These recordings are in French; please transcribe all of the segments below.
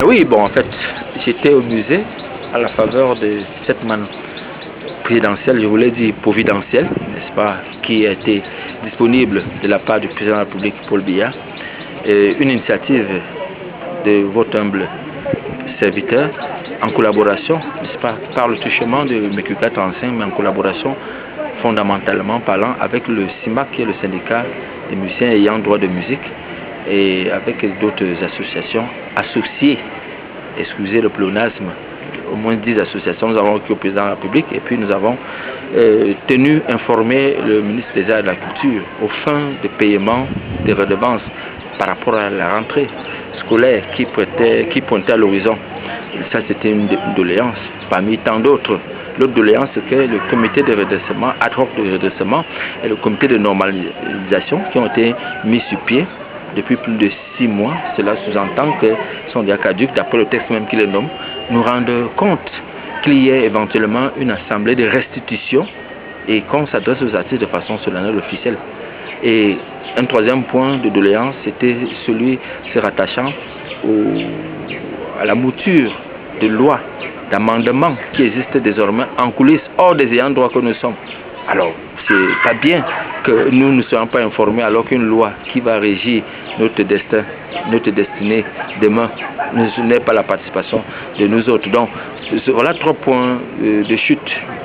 Oui, bon, en fait, j'étais au musée à la faveur de cette manne présidentielle, je voulais dire providentielle, n'est-ce pas, qui a été disponible de la part du président de la République, Paul Biya, une initiative de votre humble serviteur, en collaboration, n'est-ce pas, par le touchement de Mekuka 35, mais en collaboration fondamentalement parlant avec le CIMAC, qui est le syndicat des musiciens ayant droit de musique, et avec d'autres associations associées, excusez le pléonasme, au moins 10 associations, nous avons requis au président de la République et puis nous avons tenu informer le ministre des Arts et de la Culture aux fins de paiement des redevances par rapport à la rentrée scolaire qui pointait à l'horizon. Ça, c'était une doléance parmi tant d'autres. L'autre doléance, c'est que le comité de redressement, ad hoc de redressement et le comité de normalisation qui ont été mis sur pied depuis plus de 6 mois, cela sous-entend que sont déjà caducs, d'après le texte même qui les nomme, nous rendent compte qu'il y ait éventuellement une assemblée de restitution et qu'on s'adresse aux artistes de façon solennelle officielle. Et un troisième point de doléance, c'était celui se rattachant à la mouture de lois, d'amendements qui existent désormais en coulisses, hors des ayants droit que nous sommes. Alors, c'est pas bien que nous ne soyons pas informés alors qu'une loi qui va régir notre destin, notre destinée demain n'est pas la participation de nous autres. Donc, voilà 3 points de chute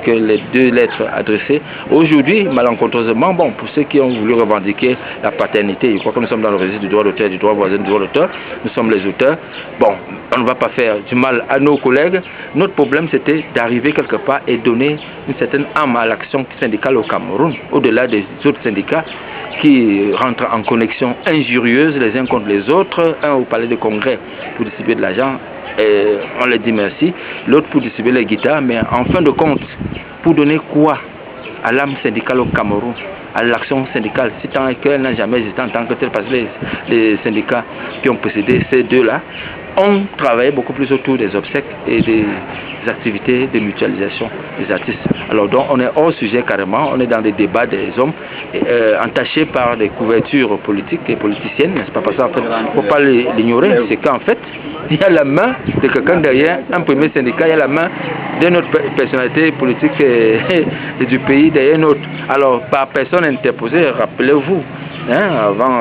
que les 2 lettres adressées. Aujourd'hui, malencontreusement, bon, pour ceux qui ont voulu revendiquer la paternité, je crois que nous sommes dans le registre du droit d'auteur, du droit voisin, du droit d'auteur, nous sommes les auteurs. Bon, on ne va pas faire du mal à nos collègues. Notre problème, c'était d'arriver quelque part et donner une certaine âme à l'action syndicale au Cameroun, au-delà des autres syndicats qui rentrent en connexion injurieuse les uns contre les autres, un au palais de congrès pour distribuer de l'argent, et on leur dit merci, l'autre pour distribuer les guitares, mais en fin de compte, pour donner quoi à l'âme syndicale au Cameroun, à l'action syndicale, si tant est qu'elle n'a jamais existé en tant que telle, parce que les syndicats qui ont précédé ces 2-là ont travaillé beaucoup plus autour des obsèques et des activités de mutualisation des artistes. Alors donc on est hors sujet carrément, on est dans des débats des hommes entachés par des couvertures politiques et politiciennes, n'est-ce pas? Parce qu'en fait, il ne faut pas l'ignorer, c'est qu'en fait, il y a la main de quelqu'un derrière, un premier syndicat, il y a la main de notre personnalité politique et du pays derrière une autre. Alors par personne interposée, rappelez-vous, hein, avant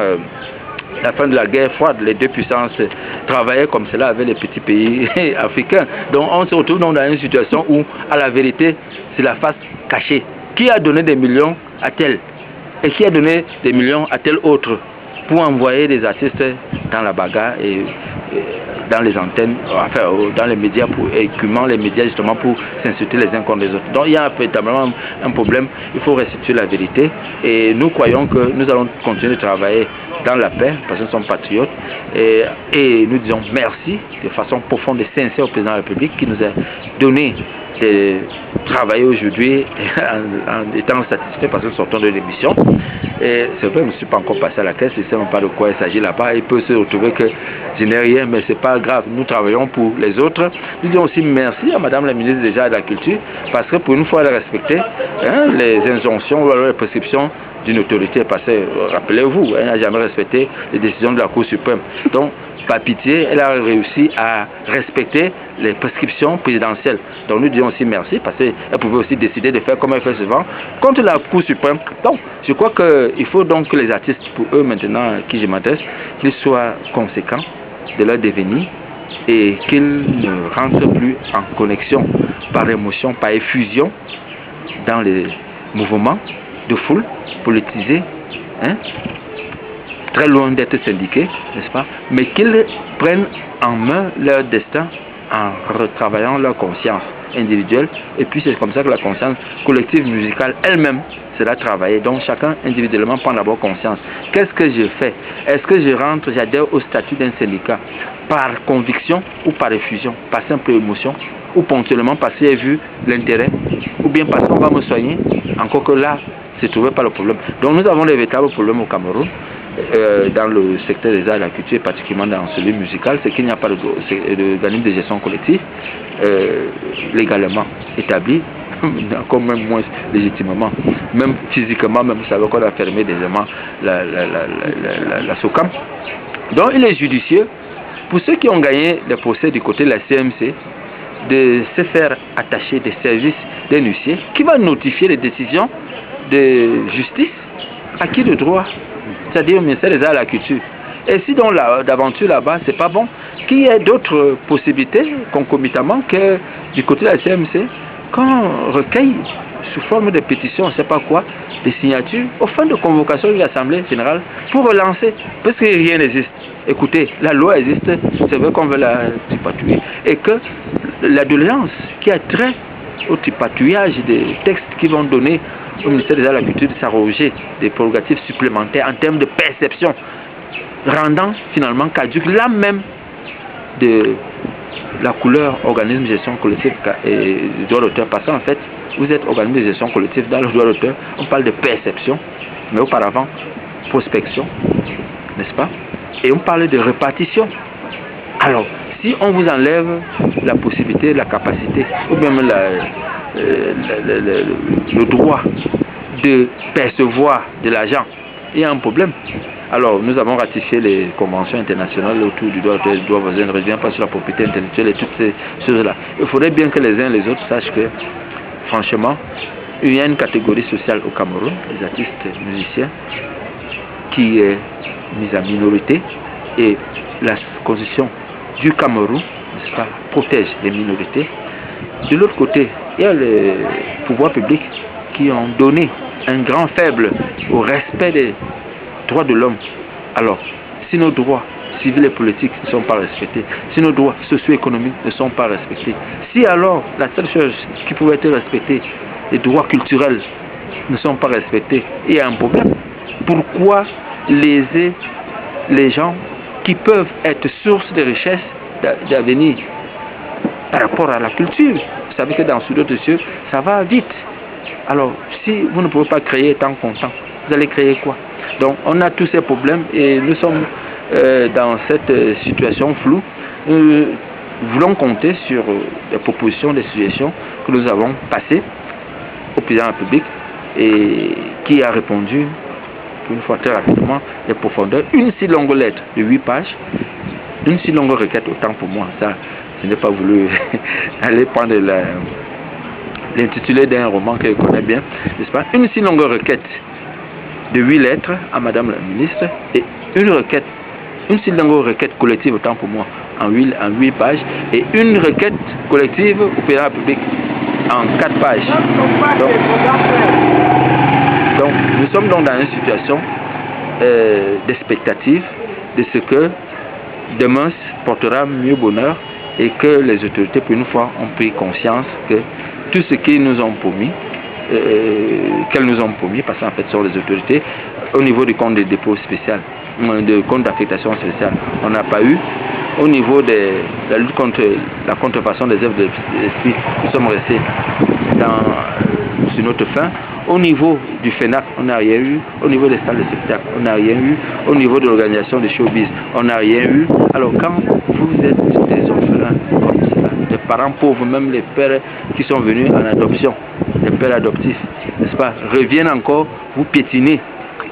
la fin de la guerre froide, les 2 puissances travaillaient comme cela avec les petits pays africains. Donc on se retrouve dans une situation où, à la vérité, c'est la face cachée. Qui a donné des millions à tel? Et qui a donné des millions à tel autre pour envoyer des artistes dans la bagarre et dans les antennes, enfin dans les médias, pour écumant les médias justement pour s'insulter les uns contre les autres. Donc il y a véritablement un problème, il faut restituer la vérité et nous croyons que nous allons continuer de travailler dans la paix parce que nous sommes patriotes et nous disons merci de façon profonde et sincère au président de la République qui nous a donné de travailler aujourd'hui en étant satisfait parce que nous sortons de l'émission. Et c'est vrai, je ne suis pas encore passé à la caisse, je ne sais même pas de quoi il s'agit là-bas. Il peut se retrouver que je n'ai rien, mais ce n'est pas grave. Nous travaillons pour les autres. Nous disons aussi merci à Madame la ministre des Arts et de la Culture parce que pour une fois, elle a respecté les injonctions ou les prescriptions d'une autorité. Parce que, rappelez-vous, elle n'a jamais respecté les décisions de la Cour suprême. Donc, par pitié, elle a réussi à respecter les prescriptions présidentielles. Donc nous disons aussi merci parce qu'elle pouvait aussi décider de faire comme elle fait souvent contre la Cour suprême. Donc je crois qu'il faut donc que les artistes, pour eux maintenant à qui je m'adresse, qu'ils soient conséquents de leur devenir et qu'ils ne rentrent plus en connexion par émotion, par effusion dans les mouvements de foule politisés, hein, très loin d'être syndiqués, n'est-ce pas, mais qu'ils prennent en main leur destin en retravaillant leur conscience individuelle. Et puis c'est comme ça que la conscience collective musicale elle-même sera travaillée. Donc chacun individuellement prend d'abord conscience. Qu'est-ce que je fais? Est-ce que je rentre, j'adhère au statut d'un syndicat par conviction ou par effusion, par simple émotion, ou ponctuellement parce que j'ai vu l'intérêt, ou bien parce qu'on va me soigner? Encore que là, se trouvait pas le problème. Donc nous avons des véritables problèmes au Cameroun. Dans le secteur des arts et de la culture, particulièrement dans celui musical, c'est qu'il n'y a pas d'organisme de gestion collective légalement établi, encore même moins légitimement, même physiquement, même vous savez qu'on a fermé désormais la SOCAM. Donc il est judicieux pour ceux qui ont gagné le procès du côté de la CMC, de se faire attacher des services d'un huissier qui va notifier les décisions de justice à qui de droit, c'est-à-dire au ministère des Arts et de la Culture. Et si donc d'aventure là-bas, c'est pas bon, qu'il y ait d'autres possibilités concomitamment que du côté de la CMC, qu'on recueille sous forme de pétition, on ne sait pas quoi, des signatures, aux fins de convocation de l'Assemblée générale pour relancer, parce que rien n'existe. Écoutez, la loi existe, c'est vrai qu'on veut la tripatouiller, et que la doléance qui a trait au tripatouillage des textes qui vont donner au ministère des Arts et de la Culture de s'arroger des prérogatives supplémentaires en termes de perception, rendant finalement caduque là même de la couleur organisme de gestion collective et droit d'auteur, parce qu'en fait, vous êtes organisme de gestion collective dans le droit d'auteur, on parle de perception, mais auparavant, prospection, n'est-ce pas? Et on parle de répartition. Alors, si on vous enlève la possibilité, la capacité, ou même le droit de percevoir de l'argent, il y a un problème. Alors, nous avons ratifié les conventions internationales autour du droit d'auteur, du droit voisin, ne revient pas sur la propriété intellectuelle et toutes ces choses-là. Il faudrait bien que les uns et les autres sachent que, franchement, il y a une catégorie sociale au Cameroun, les artistes musiciens, qui est mise en minorité, et la constitution du Cameroun, n'est-ce pas, protège les minorités. De l'autre côté, il y a les pouvoirs publics qui ont donné un grand faible au respect des droits de l'homme. Alors, si nos droits civils et politiques ne sont pas respectés, si nos droits socio-économiques ne sont pas respectés, si alors la seule chose qui pouvait être respectée, les droits culturels ne sont pas respectés, il y a un problème. Pourquoi léser les gens qui peuvent être source de richesse d'avenir par rapport à la culture? Vous savez que dans Sous d'autres cieux, ça va vite. Alors, si vous ne pouvez pas créer tant content, vous allez créer quoi? Donc, on a tous ces problèmes et nous sommes dans cette situation floue. Nous voulons compter sur les propositions, les suggestions que nous avons passées au président de la République et qui a répondu, une fois très rapidement, de profondeur, une si longue lettre de 8 pages, une si longue requête, autant pour moi, ça, je n'ai pas voulu aller prendre l'intitulé d'un roman que je connais bien, n'est-ce pas? Une si longue requête de 8 lettres à Madame la ministre et une si longue requête collective, autant pour moi, en 8 pages, et une requête collective au président de la République en 4 pages. Donc, nous sommes donc dans une situation d'expectative de ce que demain portera mieux bonheur et que les autorités, pour une fois, ont pris conscience que tout ce qu'ils nous ont promis, qu'elles nous ont promis, parce qu'en fait, ce sont les autorités, au niveau du compte de dépôt spécial, de compte d'affectation spéciale, on n'a pas eu. Au niveau de la lutte contre la contrefaçon des œuvres de l'esprit, nous sommes restés sur notre fin. Au niveau du FENAC, on n'a rien eu. Au niveau des salles de spectacle, on n'a rien eu. Au niveau de l'organisation des showbiz, on n'a rien eu. Alors quand vous êtes des orphelins comme cela, des parents pauvres, même les pères qui sont venus en adoption, les pères adoptifs, n'est-ce pas, reviennent encore, vous piétiner.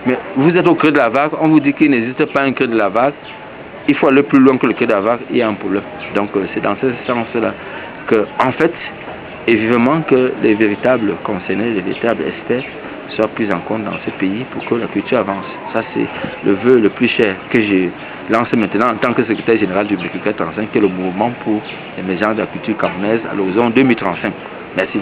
Mais vous êtes au creux de la vague, on vous dit qu'il n'existe pas un creux de la vague. Il faut aller plus loin que le creux de la vague, il y a un problème. Donc c'est dans ce sens-là que, en fait, et vivement que les véritables concernés, les véritables experts soient pris en compte dans ce pays pour que la culture avance. Ça, c'est le vœu le plus cher que je lance maintenant en tant que secrétaire général du BQK 35, qui est le mouvement pour l'émergence de la culture camerounaise à l'horizon 2035. Merci.